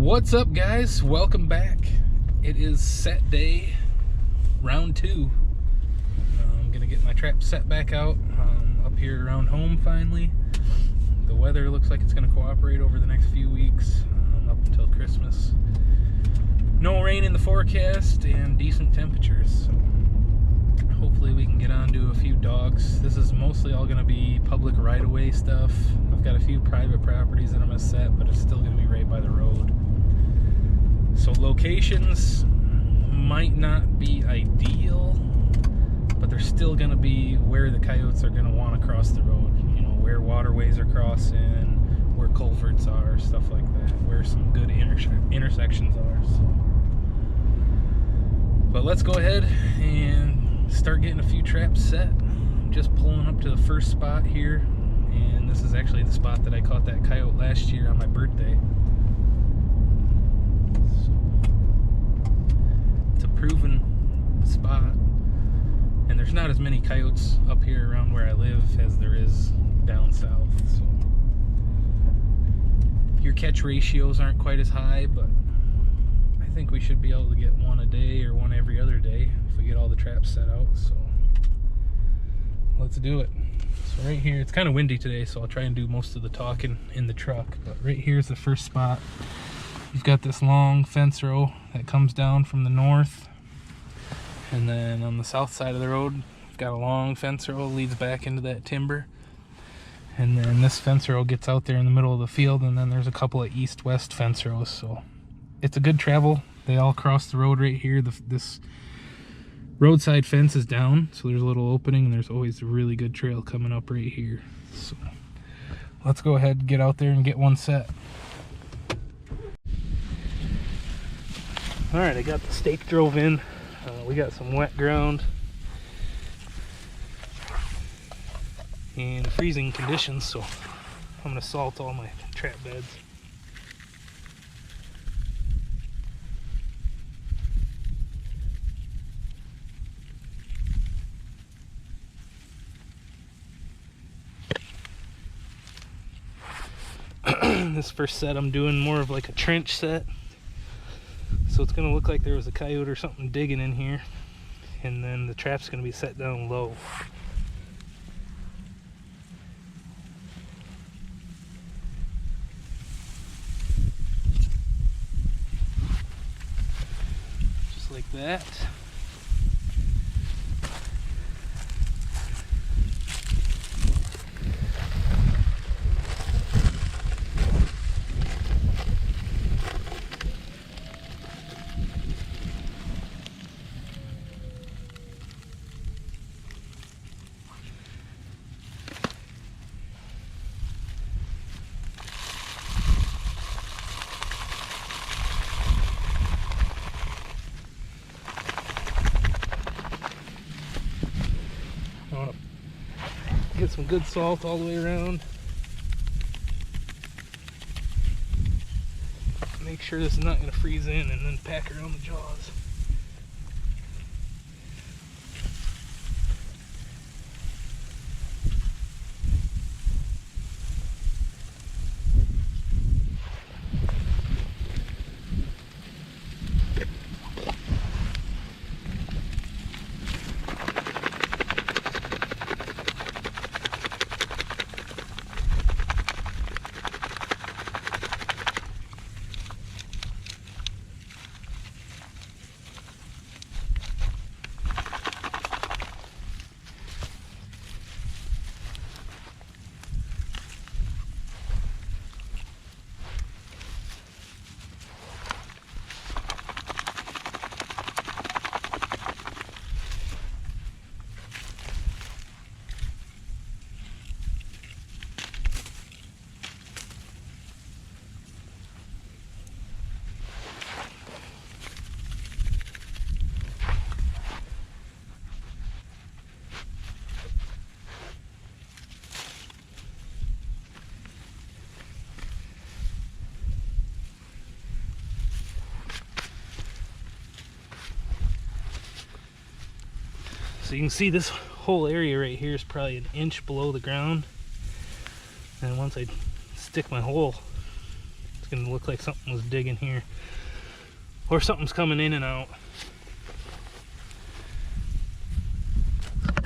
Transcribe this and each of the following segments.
What's up, guys? Welcome back. It is set day, round 2. I'm gonna get my trap set back out up here around home finally. The weather looks like it's gonna cooperate over the next few weeks, up until Christmas. No rain in the forecast and decent temperatures, so hopefully we can get on to a few dogs. This is mostly all gonna be public right-of-way stuff. I've got a few private properties that I'm gonna set, but it's still gonna be right by the road. So locations might not be ideal, but they're still going to be where the coyotes are going to want to cross the road. You know, where waterways are crossing, where culverts are, stuff like that, where some good intersections are. So. But let's go ahead and start getting a few traps set. I'm just pulling up to the first spot here, and this is actually the spot that I caught that coyote last year on my birthday. Proven spot, and there's not as many coyotes up here around where I live as there is down south, so your catch ratios aren't quite as high, but I think we should be able to get one a day or one every other day if we get all the traps set out. So let's do it. So right here, it's kind of windy today, so I'll try and do most of the talking in the truck, but right here's the first spot. You've got this long fence row that comes down from the north, and then on the south side of the road, you've got a long fence row that leads back into that timber. And then this fence row gets out there in the middle of the field, and then there's a couple of east-west fence rows. So it's a good travel. They all cross the road right here. This roadside fence is down, so there's a little opening, and there's always a really good trail coming up right here. So let's go ahead and get out there and get one set. All right, I got the stake drove in. We got some wet ground and freezing conditions, so I'm gonna salt all my trap beds. This first set I'm doing more of like a trench set. So it's going to look like there was a coyote or something digging in here, and then the trap's going to be set down low. Just like that. Get some good salt all the way around. Make sure this is not going to freeze in, and then pack around the jaws. So you can see this whole area right here is probably an inch below the ground. And once I stick my hole, it's gonna look like something was digging here, or something's coming in and out.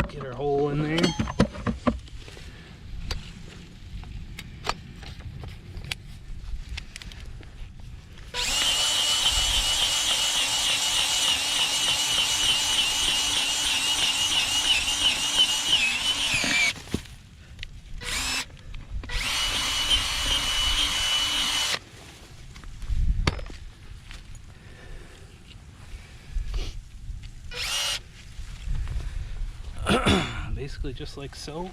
Get our hole in there. Basically just like so.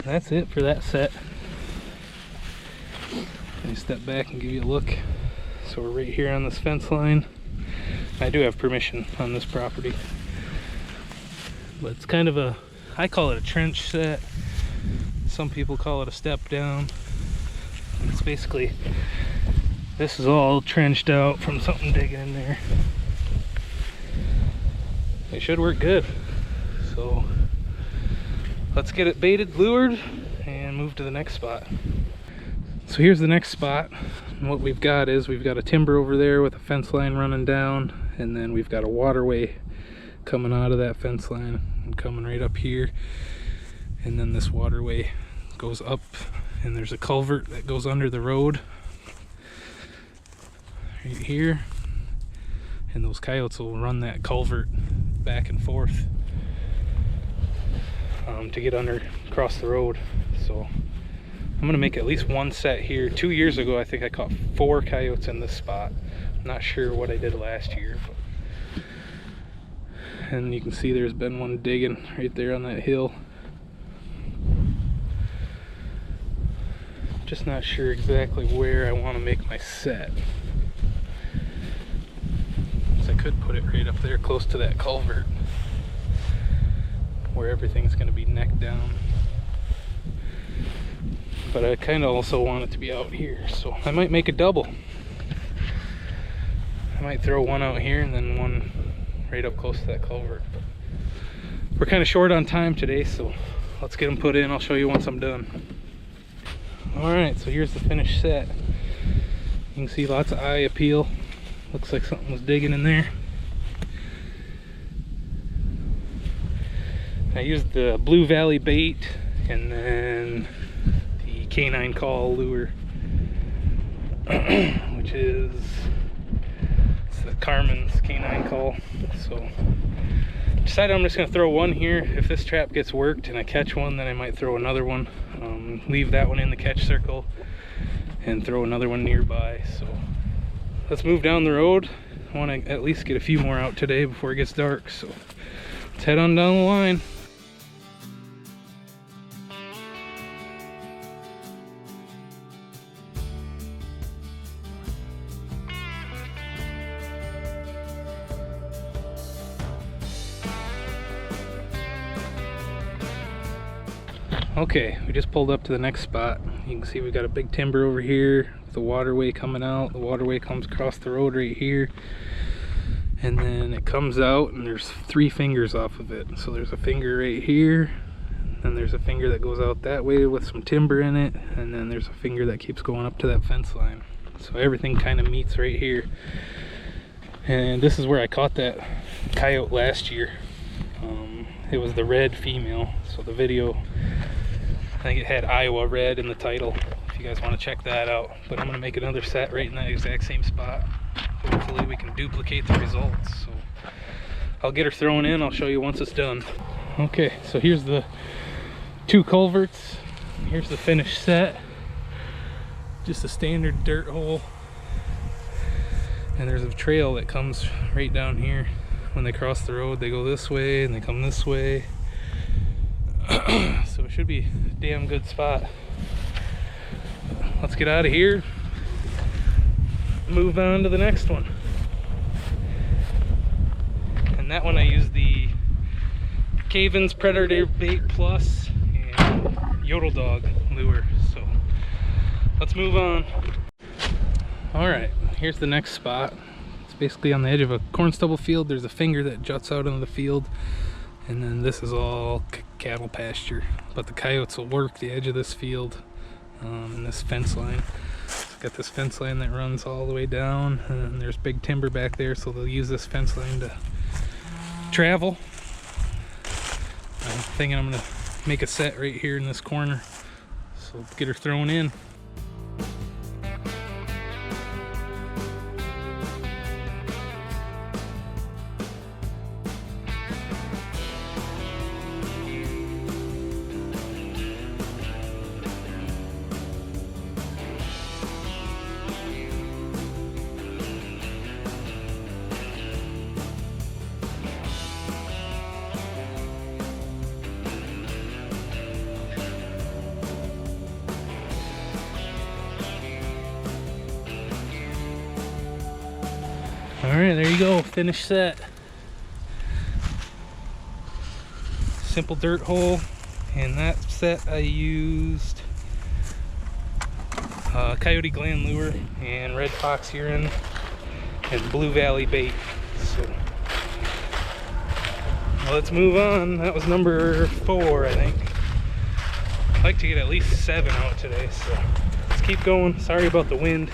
That's it for that set. Let me step back and give you a look. So we're right here on this fence line. I do have permission on this property, but it's kind of a, I call it a trench set. Some people call it a step down. It's basically, this is all trenched out from something digging in there. It should work good. So let's get it baited, lured, and move to the next spot. So here's the next spot, and what we've got is we've got a timber over there with a fence line running down, and then we've got a waterway coming out of that fence line and coming right up here, and then this waterway goes up, and there's a culvert that goes under the road right here, and those coyotes will run that culvert back and forth to get under across the road. So I'm gonna make at least one set here. 2 years ago, I think I caught 4 coyotes in this spot. I'm not sure what I did last year, but... and you can see there's been one digging right there on that hill. Just not sure exactly where I want to make my set. So I could put it right up there close to that culvert, where everything's gonna be neck down. But I kind of also want it to be out here, so I might make a double. I might throw one out here and then one right up close to that culvert. But we're kind of short on time today, so let's get them put in. I'll show you once I'm done. Alright, so here's the finished set. You can see lots of eye appeal. Looks like something was digging in there. I used the Blue Valley bait and then canine call lure, which is the Carmen's canine call. So decided I'm just gonna throw one here. If this trap gets worked and I catch one, then I might throw another one, leave that one in the catch circle and throw another one nearby. So let's move down the road. I want to at least get a few more out today before it gets dark, so let's head on down the line. Okay, we just pulled up to the next spot. You can see we've got a big timber over here with the waterway coming out. The waterway comes across the road right here, and then it comes out and there's 3 fingers off of it. So there's a finger right here, and there's a finger that goes out that way with some timber in it, and then there's a finger that keeps going up to that fence line. So everything kind of meets right here. And this is where I caught that coyote last year. It was the red female, so the video, I think it had Iowa red in the title, if you guys want to check that out. But I'm going to make another set right in that exact same spot. Hopefully we can duplicate the results. So I'll get her thrown in. I'll show you once it's done. Okay, so here's the 2 culverts. Here's the finished set. Just a standard dirt hole. And there's a trail that comes right down here. When they cross the road, they go this way and they come this way. So it should be a damn good spot. Let's get out of here, move on to the next one. And that one I used the Caven's Predator Bait Plus and Yodel Dog lure. So let's move on. All right, here's the next spot. It's basically on the edge of a corn stubble field. There's a finger that juts out into the field, and then this is all cattle pasture. But the coyotes will work the edge of this field and this fence line. It's got this fence line that runs all the way down, and there's big timber back there, so they'll use this fence line to travel. I'm thinking I'm gonna make a set right here in this corner, so let's get her thrown in. Alright, there you go, finished set. Simple dirt hole. And that set I used Coyote Gland lure and Red Fox urine and Blue Valley bait. So let's move on. That was number 4, I think. I'd like to get at least 7 out today, so let's keep going. Sorry about the wind.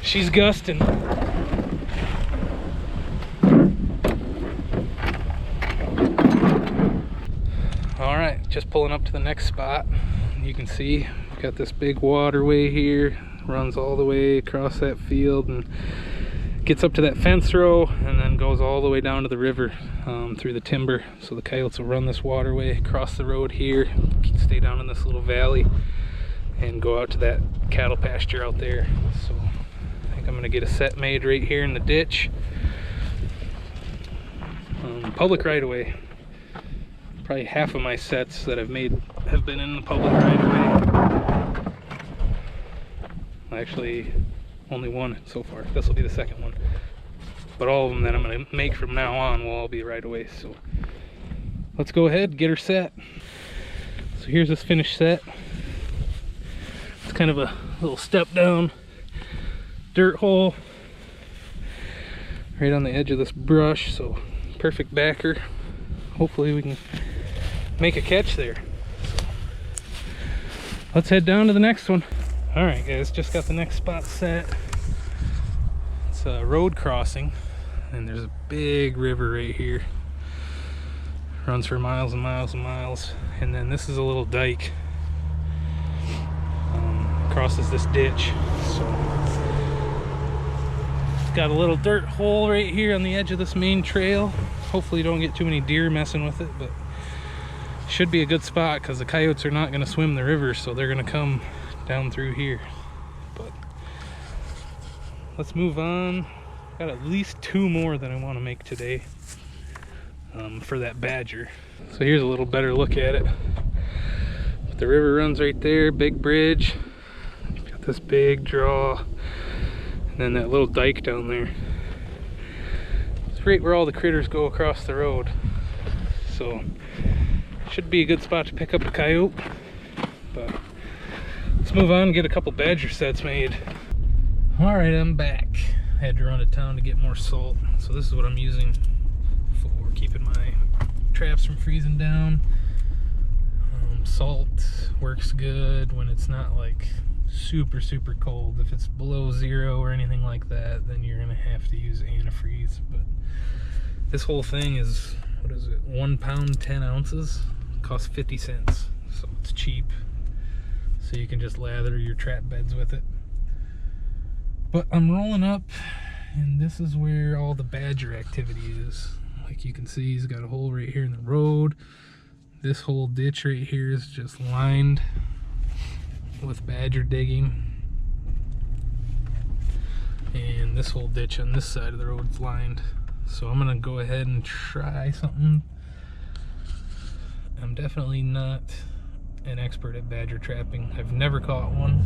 She's gusting. Alright, just pulling up to the next spot. You can see we've got this big waterway here, runs all the way across that field and gets up to that fence row and then goes all the way down to the river through the timber. So the coyotes will run this waterway across the road here, stay down in this little valley and go out to that cattle pasture out there. So I think I'm gonna get a set made right here in the ditch. Public right away. Probably half of my sets that I've made have been in the public right away. Actually, only one so far. This will be the second one. But all of them that I'm going to make from now on will all be right away. So let's go ahead and get her set. So here's this finished set. It's kind of a little step down dirt hole right on the edge of this brush. So perfect backer. Hopefully we can make a catch there. Let's head down to the next one. All right, guys, just got the next spot set. It's a road crossing, and there's a big river right here. Runs for miles and miles and miles, and then this is a little dike. Crosses this ditch. So it's got a little dirt hole right here on the edge of this main trail. Hopefully you don't get too many deer messing with it, but should be a good spot because the coyotes are not going to swim the river, so they're going to come down through here. But let's move on. Got at least 2 more that I want to make today for that badger. So here's a little better look at it. The river runs right there, big bridge. Got this big draw, and then that little dike down there. It's right where all the critters go across the road. So should be a good spot to pick up a coyote. But let's move on and get a couple badger sets made. All right, I'm back. I had to run to town to get more salt. So this is what I'm using for keeping my traps from freezing down. Salt works good when it's not like super cold. If it's below 0 or anything like that, then you're gonna have to use antifreeze. But this whole thing is, what is it, 1 pound 10 ounces, costs 50 cents, so it's cheap. So you can just lather your trap beds with it. But I'm rolling up, and this is where all the badger activity is. Like you can see, he's got a hole right here in the road. This whole ditch right here is just lined with badger digging. And this whole ditch on this side of the road is lined. So I'm gonna go ahead and try something. I'm definitely not an expert at badger trapping. I've never caught one.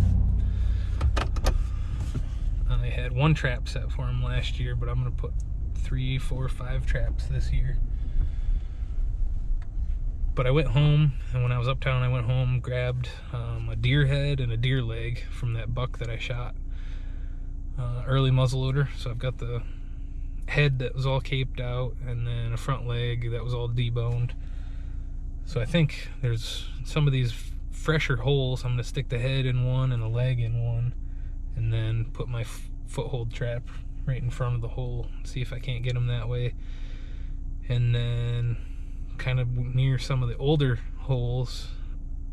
I had 1 trap set for him last year, but I'm gonna put 3, 4, 5 traps this year. But I went home, and when I was uptown, I went home, grabbed a deer head and a deer leg from that buck that I shot. Early muzzleloader. So I've got the head that was all caped out, and then a front leg that was all deboned. So I think there's some of these fresher holes. I'm going to stick the head in one and a leg in one, and then put my foothold trap right in front of the hole, see if I can't get them that way. And then kind of near some of the older holes,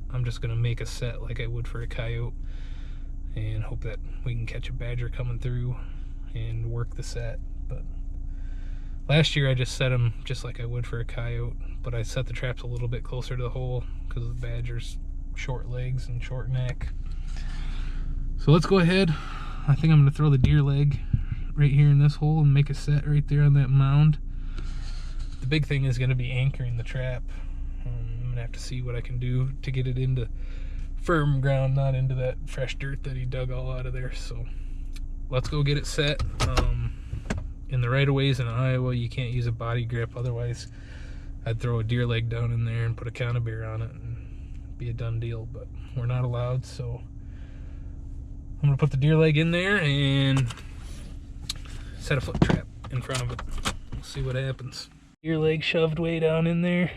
I'm just going to make a set like I would for a coyote and hope that we can catch a badger coming through and work the set. But last year I just set them just like I would for a coyote, but I set the traps a little bit closer to the hole because of the badger's short legs and short neck. So let's go ahead. I think I'm going to throw the deer leg right here in this hole and make a set right there on that mound. The big thing is going to be anchoring the trap. I'm going to have to see what I can do to get it into firm ground, not into that fresh dirt that he dug all out of there. So let's go get it set. In the right-of-ways in Iowa, you can't use a body grip. Otherwise, I'd throw a deer leg down in there and put a counterbear on it and be a done deal. But we're not allowed, so I'm going to put the deer leg in there and set a foot trap in front of it. We'll see what happens. Deer leg shoved way down in there,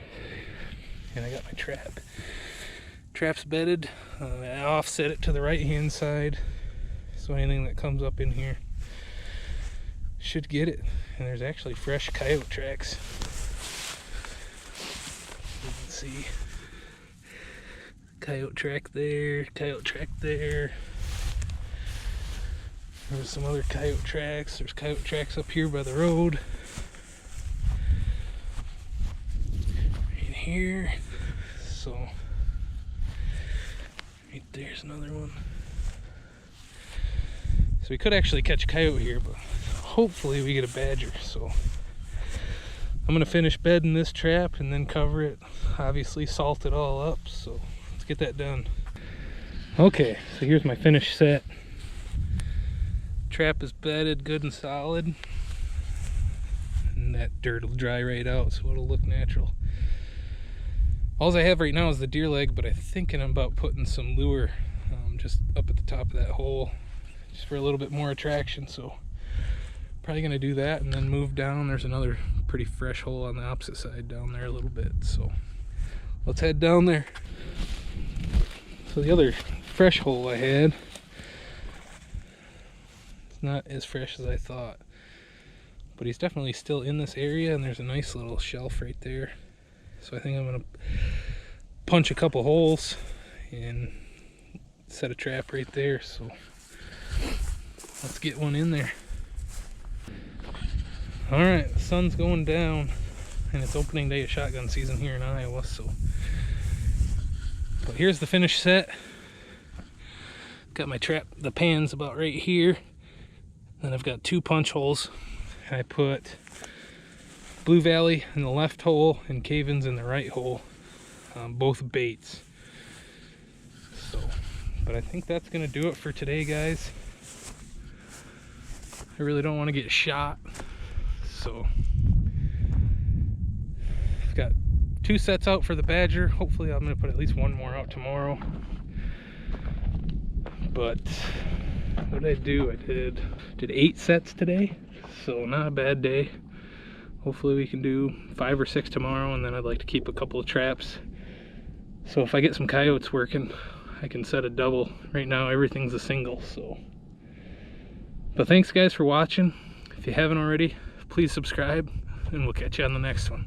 and I got my trap. Trap's bedded. I offset it to the right hand side, so anything that comes up in here should get it. And there's actually fresh coyote tracks. You can see coyote track there, coyote track there. There's some other coyote tracks. There's coyote tracks up here by the road. Right here. So right there's another one. So we could actually catch a coyote here, but hopefully we get a badger. So I'm gonna finish bedding this trap and then cover it. Obviously salt it all up, so let's get that done. Okay, so here's my finished set. Trap is bedded good and solid, and that dirt will dry right out, so it'll look natural. All I have right now is the deer leg, but I'm thinking about putting some lure just up at the top of that hole, just for a little bit more attraction. So probably gonna do that and then move down. There's another pretty fresh hole on the opposite side down there a little bit, so let's head down there. So the other fresh hole I had, it's not as fresh as I thought, but he's definitely still in this area, and there's a nice little shelf right there. So I think I'm gonna punch a couple holes and set a trap right there. So let's get one in there. All right, the sun's going down, and it's opening day of shotgun season here in Iowa. So, but here's the finished set. Got my trap, the pan's about right here. Then I've got 2 punch holes. I put Blue Valley in the left hole and Cavens in the right hole, both baits. So, but I think that's gonna do it for today, guys. I really don't want to get shot, so I've got 2 sets out for the badger. Hopefully I'm gonna put at least 1 more out tomorrow. But what did I do? I did 8 sets today, so not a bad day. Hopefully we can do 5 or 6 tomorrow, and then I'd like to keep a couple of traps. So if I get some coyotes working, I can set a double. Right now everything's a single, so. But thanks guys for watching. If you haven't already, please subscribe, and we'll catch you on the next one.